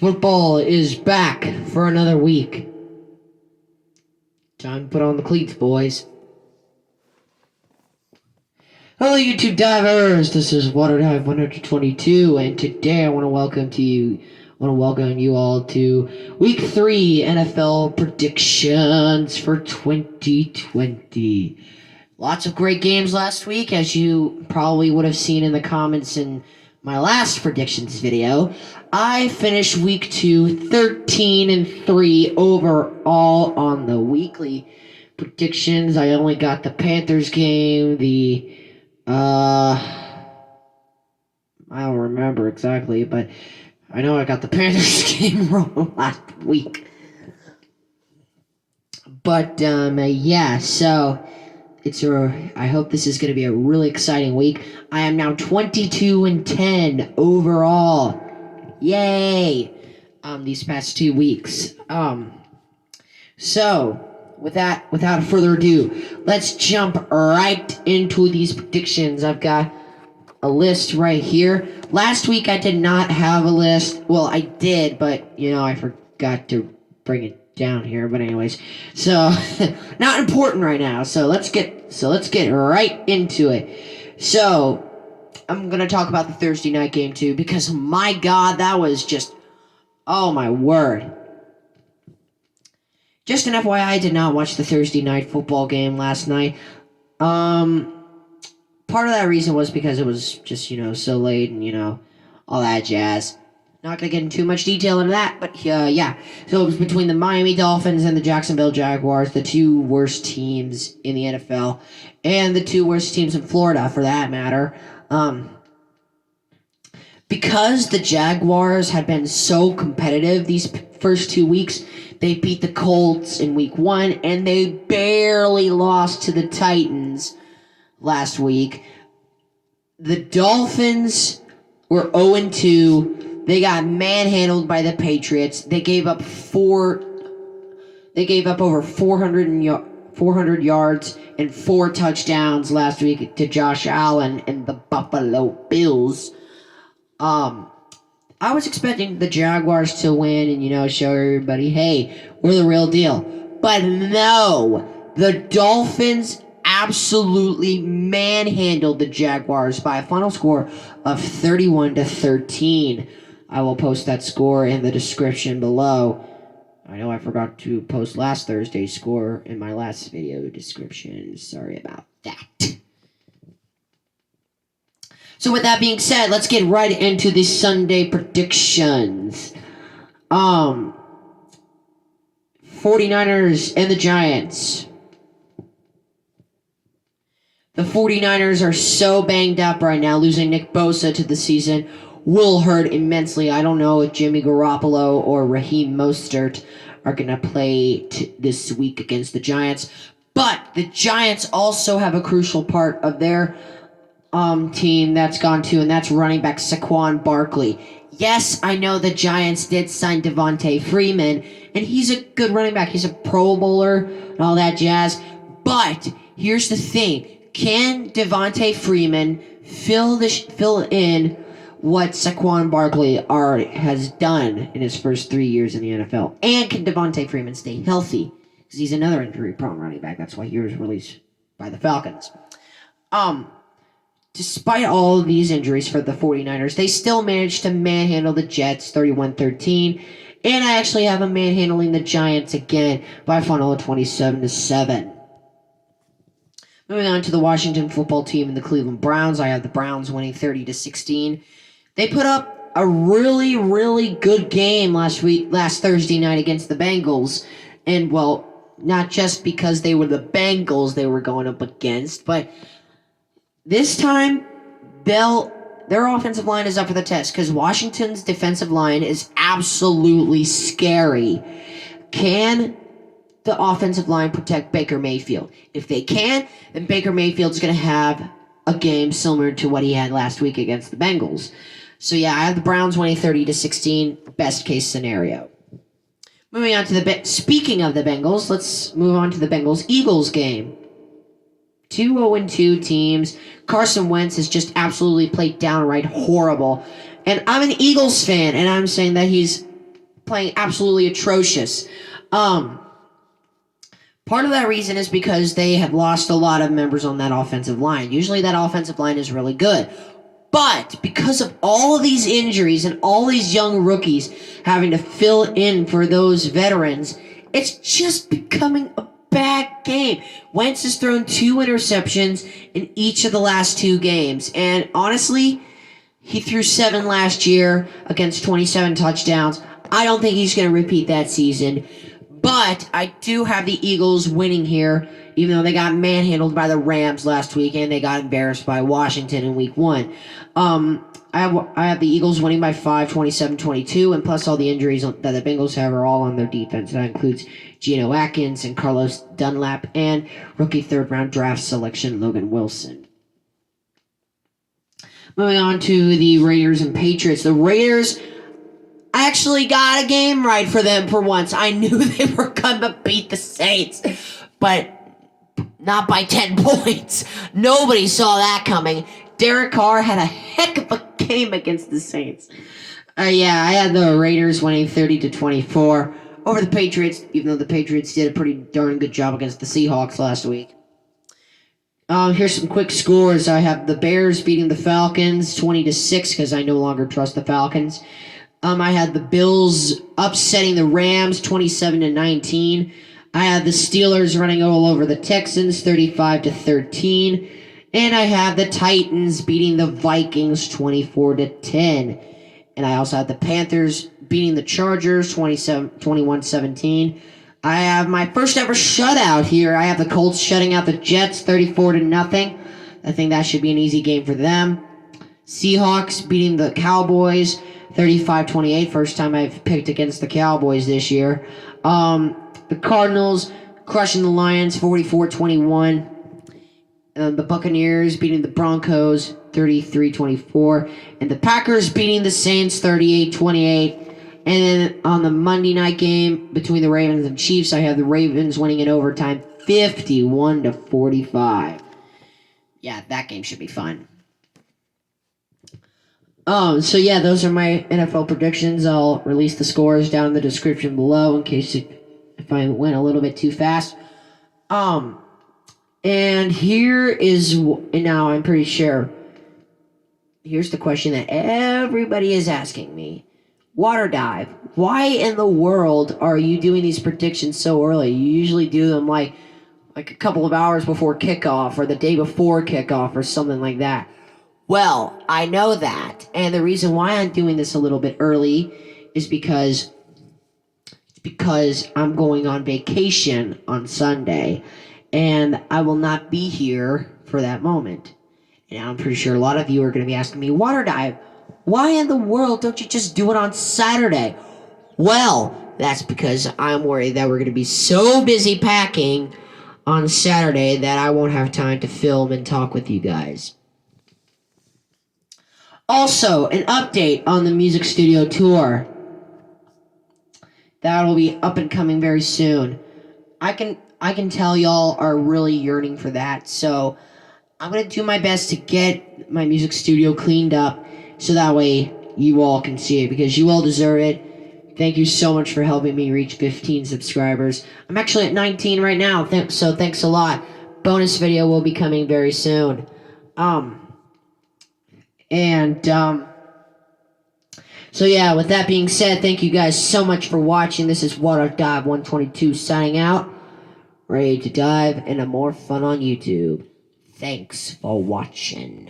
Football is back for another week. Time to put on the cleats, boys. Hello, YouTube divers. This is Water Dive 122, and today I want to welcome you all to Week 3 NFL predictions for 2020. Lots of great games last week, as you probably would have seen in the comments in my last predictions video. I finished Week 2 13-3 overall on the weekly predictions. I only got the Panthers game, I don't remember exactly, but I know I got the Panthers game wrong last week. But, yeah, so I hope this is going to be a really exciting week. I am now 22-10 overall. Yay! These past 2 weeks. So, without further ado, let's jump right into these predictions. I've got a list right here. Last week I did not have a list. Well, I did, but I forgot to bring it down here. But anyways, so not important right now. So let's get right into it. So I'm gonna talk about the Thursday night game too, because my God, that was just, oh my word. Just an FYI, I did not watch the Thursday night football game last night. Part of that reason was because it was just, so late and, all that jazz. Not going to get into too much detail into that, but yeah. So it was between the Miami Dolphins and the Jacksonville Jaguars, the two worst teams in the NFL, and the two worst teams in Florida, for that matter. Because the Jaguars had been so competitive these first 2 weeks, they beat the Colts in Week 1, and they barely lost to the Titans last week. The Dolphins were 0-2. They got manhandled by the Patriots. They gave up over 400 yards and 4 touchdowns last week to Josh Allen and the Buffalo Bills. I was expecting the Jaguars to win and, show everybody, hey, we're the real deal. But no, the Dolphins absolutely manhandled the Jaguars by a final score of 31-13. I will post that score in the description below. I know I forgot to post last Thursday's score in my last video description. Sorry about that. So with that being said, let's get right into the Sunday predictions. 49ers and the Giants. The 49ers are so banged up right now. Losing Nick Bosa to the season will hurt immensely. I don't know if Jimmy Garoppolo or Raheem Mostert are going to play this week against the Giants. But the Giants also have a crucial part of their team that's gone to, and that's running back Saquon Barkley. Yes, I know the Giants did sign Devontae Freeman, and he's a good running back. He's a Pro Bowler and all that jazz. But here's the thing. Can Devontae Freeman fill in what Saquon Barkley has done in his first 3 years in the NFL? And can Devontae Freeman stay healthy? Because he's another injury-prone running back. That's why he was released by the Falcons. Despite all of these injuries for the 49ers, they still managed to manhandle the Jets 31-13. And I actually have them manhandling the Giants again by a final of 27-7. Moving on to the Washington football team and the Cleveland Browns, I have the Browns winning 30-16. They put up a really, really good game last Thursday night against the Bengals. And, well, not just because they were the Bengals they were going up against, but this time, their offensive line is up for the test because Washington's defensive line is absolutely scary. Can the offensive line protect Baker Mayfield? If they can, then Baker Mayfield's going to have a game similar to what he had last week against the Bengals. So yeah, I have the Browns winning 30-16, best case scenario. Moving on to speaking of the Bengals, let's move on to the Bengals-Eagles game. 2 0-2 teams. Carson Wentz has just absolutely played downright horrible. And I'm an Eagles fan, and I'm saying that he's playing absolutely atrocious. Part of that reason is because they have lost a lot of members on that offensive line. Usually that offensive line is really good. But because of all of these injuries and all these young rookies having to fill in for those veterans, it's just becoming a bad game. Wentz has thrown 2 interceptions in each of the last 2 games. And honestly, he threw 7 last year against 27 touchdowns. I don't think he's going to repeat that season. But I do have the Eagles winning here, even though they got manhandled by the Rams last week and they got embarrassed by Washington in week 1. I have the Eagles winning by 5, 27-22, and plus all the injuries that the Bengals have are all on their defense. That includes Geno Atkins and Carlos Dunlap and rookie 3rd-round draft selection Logan Wilson. Moving on to the Raiders and Patriots. The Raiders actually got a game right for them for once. I knew they were going to beat the Saints, but not by 10 points. Nobody saw that coming. Derek Carr had a heck of a game against the Saints. I had the Raiders winning 30-24 over the Patriots, even though the Patriots did a pretty darn good job against the Seahawks last week. Here's some quick scores. I have the Bears beating the Falcons 20-6 because I no longer trust the Falcons. I had the Bills upsetting the Rams 27-19. I had the Steelers running all over the Texans 35-13. And I have the Titans beating the Vikings 24-10. And I also had the Panthers beating the Chargers 21-17. I have my first ever shutout here. I have the Colts shutting out the Jets 34-0. I think that should be an easy game for them. Seahawks beating the Cowboys 35-28. First time I've picked against the Cowboys this year. The Cardinals crushing the Lions 44-21. The Buccaneers beating the Broncos 33-24. And the Packers beating the Saints 38-28. And then on the Monday night game between the Ravens and Chiefs, I have the Ravens winning in overtime 51-45. Yeah, that game should be fun. Those are my NFL predictions. I'll release the scores down in the description below in case if I went a little bit too fast. And now I'm pretty sure, here's the question that everybody is asking me. Water Dive, why in the world are you doing these predictions so early? You usually do them like a couple of hours before kickoff or the day before kickoff or something like that. Well, I know that, and the reason why I'm doing this a little bit early is because I'm going on vacation on Sunday, and I will not be here for that moment. And I'm pretty sure a lot of you are going to be asking me, Water Dive, why in the world don't you just do it on Saturday? Well, that's because I'm worried that we're going to be so busy packing on Saturday that I won't have time to film and talk with you guys. Also, an update on the music studio tour. That'll be up and coming very soon. I can tell y'all are really yearning for that, so I'm going to do my best to get my music studio cleaned up so that way you all can see it, because you all deserve it. Thank you so much for helping me reach 15 subscribers. I'm actually at 19 right now, so thanks a lot. Bonus video will be coming very soon. With that being said, thank you guys so much for watching. This is Water Dive 122 signing out. Ready to dive into more fun on YouTube. Thanks for watching.